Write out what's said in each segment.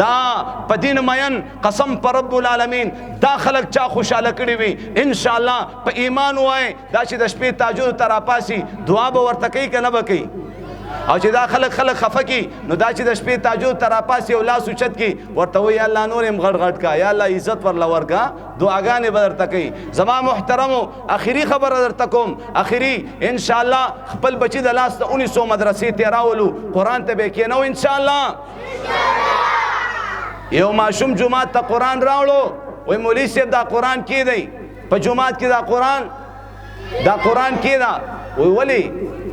دا په دین مین قسم پر رب العالمین دا خلق چا خوشاله کړي وي ان شاء الله په ایمان وای دا چې د شپې تهجد تر اپاسي دعا به ورته کوي کنه به کوي او چې دا خلق خفه کی نو دا چې د شپې تهجد تر اپاسي او لاس اوچت کی ورته وای الله نور هم غړ غړ کا یا الله عزت ورلا ورکا دعاګانې به درته کوي. زما محترمو اخري خبره درته کوم اخري ان شاء الله خپل بچی د لاس ته 1900 مدرسې ته راولو قرآن ته به کېنو ان شاء الله. یو ماشوم جمعات ته قرآن راوړو وای مولوي صاحب دا قرآن کې دی په جمعات کې دا قرآن کې دا وای ولی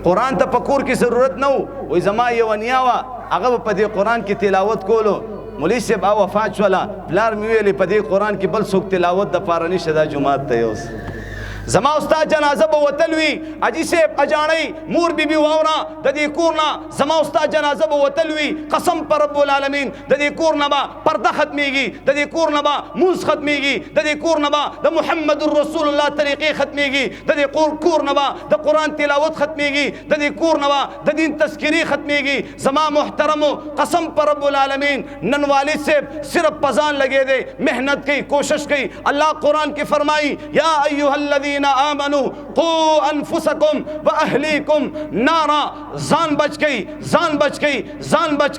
قرآن ته په کور کې ضرورت نه وای زما یو نیا وه هغه په دې قرآن کې تلاوت کولو مولوي صاحب او وفات شوله پلار مې ویلې په دې قرآن کې بل څوک تلاوت دپاره نشته دا جومات ته یوس زما استاد جنازه به وتل وي اجي صاحب اجاڼۍ مور بیبي واوره د دې کور نه زما استاد جنازه به وتل وي قسم پر رب العالمین د دې کور نه به پرده ختمیږي د دې کور نه به مونځ ختمیږي د دې کور نه به د محمد رسول الله طریقې ختمیږي د دې کور نه به د قرآن تلاوت ختمیږي د دې کور نه به د دین تذکری ختمیږي. زما محترمو قسم پر رب العالمین نن والد صاحب صرف پزان لگے دے محنت کی کوشش کی. اللہ قرآن کی فرمائی یا ایها الذین آمنوا قوا انفسکم واہلیکم نارا زان بچ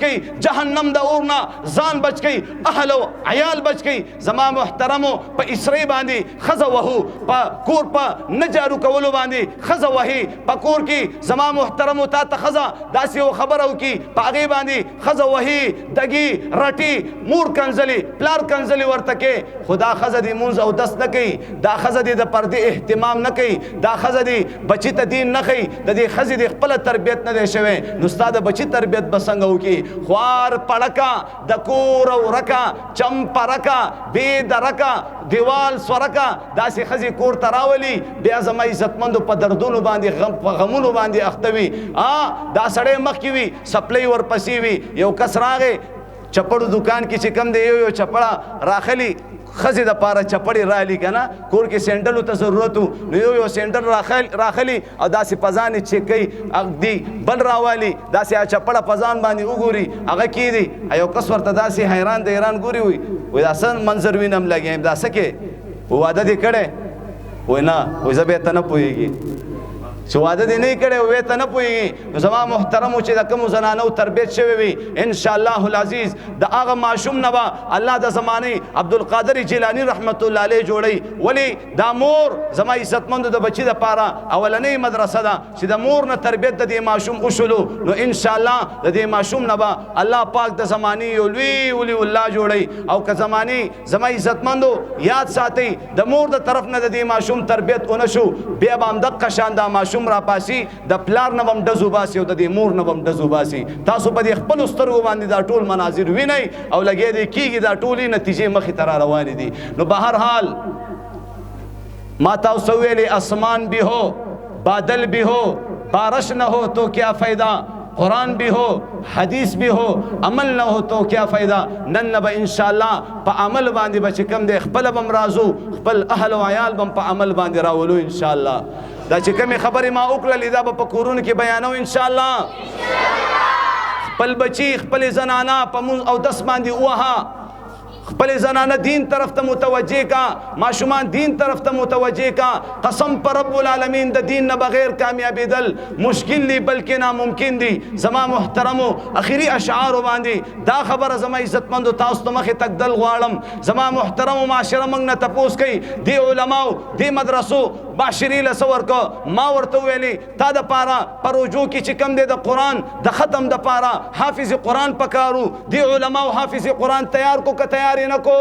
گئی جہنم دا اورنا زان بچ گئی اہل و عیال بچ گئی. زما محترمو پا اسرے باندی خزا وہو پا کور پا نجارو کولو باندی خزا وہی پا کور کی زما محترمو تا خزا داسی و خبرو کی پا اغی باندی خزا وہی دگی رٹی مور کنزلی پلار کنزلی ورتکے خدا خزا دی منز او دست نکی دا خزا دی دا پردی احتمام نکی دا خزا دی بچی تا دین نکی دا دی خزی دی خپل تربیت ندے شوے نستا دا بچی تربیت بسنگو کی خوار پڑکا دا کور و رکا چمپا رکا بید رکا دیوال سورکا دا سی خزی کور تراولی بیا زما عزتمندو پا دردونو باندی غمونو باندی اختوی دا سڑے مخ کی وی سپلی ور پسی وی یو کس راغے چپڑو دکان کی چکم دے یو چپڑا راخلی خزی دا پارا چپڑی رالی کنا کور کی سینڈلو تا ضرورتو نو یو سینڈل راخلی او دا سی پزانی چکی دی بل راوالی دا سی چپڑا پزان باندی اگوری اگا کی دی ایو کس ورطا دا سی حیران دیران گوری ہوئی وی دا سن منظر وینم لگی هم دا سکے وعدہ دی کڑے وی نا وی زبیتا نا پوئی گی چې واده دې نه کړی وې ته نه پوهېږي. نو زما محترمو چې د کومو زنانو تربیت شوی وي ان شاء الله العزیز د هغه ماشوم نه به الله د زمانې عبدالقادر جیلانی رحمت الله علیه جوړوي. ولې دا مور زما عزتمندو د بچي دپاره اولنۍ مدرسه ده چې د مور نه تربیت د دې ماشوم وشلو نو ان شاء الله د دې ماشوم نه به الله پاک د زمانې یو لوی ولي الله جوړوي. او که زمانې زما عزتمندو یاد ساتئ د مور د طرف نه د دې ماشوم تربیت ونه شو بیا به همدقه شان دا ماشوم را پاسی د پلار نه بم ډزو باسي او د دې مور نه بم ډزو باسي. تاسو په دې خپل سترګو باندې دا ټول مناظر وینئ او لګې دې کیږي دا ټولې نتیجې مخې ته را روانې دي. نو بهر حال ما تاسو ویلې آسمان بھی ہو بادل بھی ہو بارش نہ ہو تو کیا فائدہ قرآن بھی ہو حدیث بھی ہو عمل نہ ہو تو کیا فائدہ. نن نبا انشاءاللہ پا عمل باندی بچے کم دے خپل بم رازو خپل اہل و عیال بم پا عمل باندی راولو انشاءاللہ. دا چې کمی خبری ما اکللی دا با پا کورون کی بیانو انشاءاللہ. خپل بچی خپل زنانا پا منز او دس باندی اوہا خپل زنانه دین طرف ته متوجه کا ماشومان دین طرف ته متوجه کا. قسم پر رب العالمین د دین نه بغیر کامیابی دل مشکل دی بلکې ناممکن دی. زما محترمو اخیری اشعار باندې دا خبره زما عزتمندو تاسو ته مخې تک دل غواړم. زما محترمو معاشره موږ نه تپوس کوي دی علماو دی مدرسو باشری لسور کو ما ورته ویلی تا د پاره پروجو کې چې کم دی د قرآن د ختم د پاره حافظ قرآن پکارو دی علماو حافظ قرآن تیار کو که تیار نکو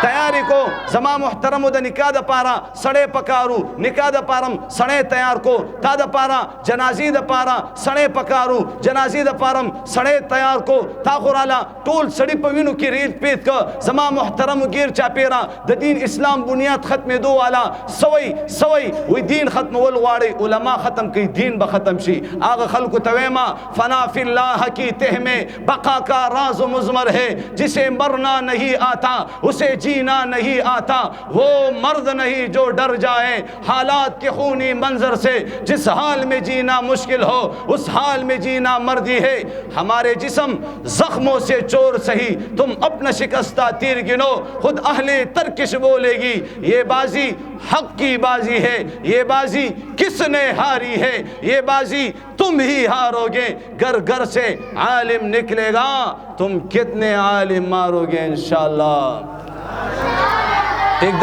تیاری کو. زما محترمو د نکاح د پاره سړی پکارو نکاح د پارم سړی تیار کو تا د پاره جنازی د پاره سړی پکارو جنازی د پارم سړی تیار کو. تا خورالا ټول سړی په وینو کې ریت پیت که زما محترمو گیر چاپیرا د دین اسلام بنیاد ختمېدو والا سوی وی دین ختمول غواړي علما ختم کوي دین به ختم شي. هغه خلکو ته ویما فنا فی اللہ کی تہ میں بقا کا راز و مضمر ہے جسے مرنا نہیں آتا اسے جی जीना नहीं आता, वो मर्द नहीं जो डर जाए हालात के खूनी मंजर से। जिस हाल में जीना मुश्किल हो उस हाल में जीना मर्दी है। हमारे जिस्म जख्मों से चोर सही, तुम अपना शिकस्ता तीर गिनो। खुद अहले तरकिश बोलेगी ये बाजी हक की बाजी है, ये बाजी किसने हारी है, ये बाजी तुम ही हारोगे। घर घर से आलिम निकलेगा, तुम कितने आलिम मारोगे इंशाअल्लाह। एक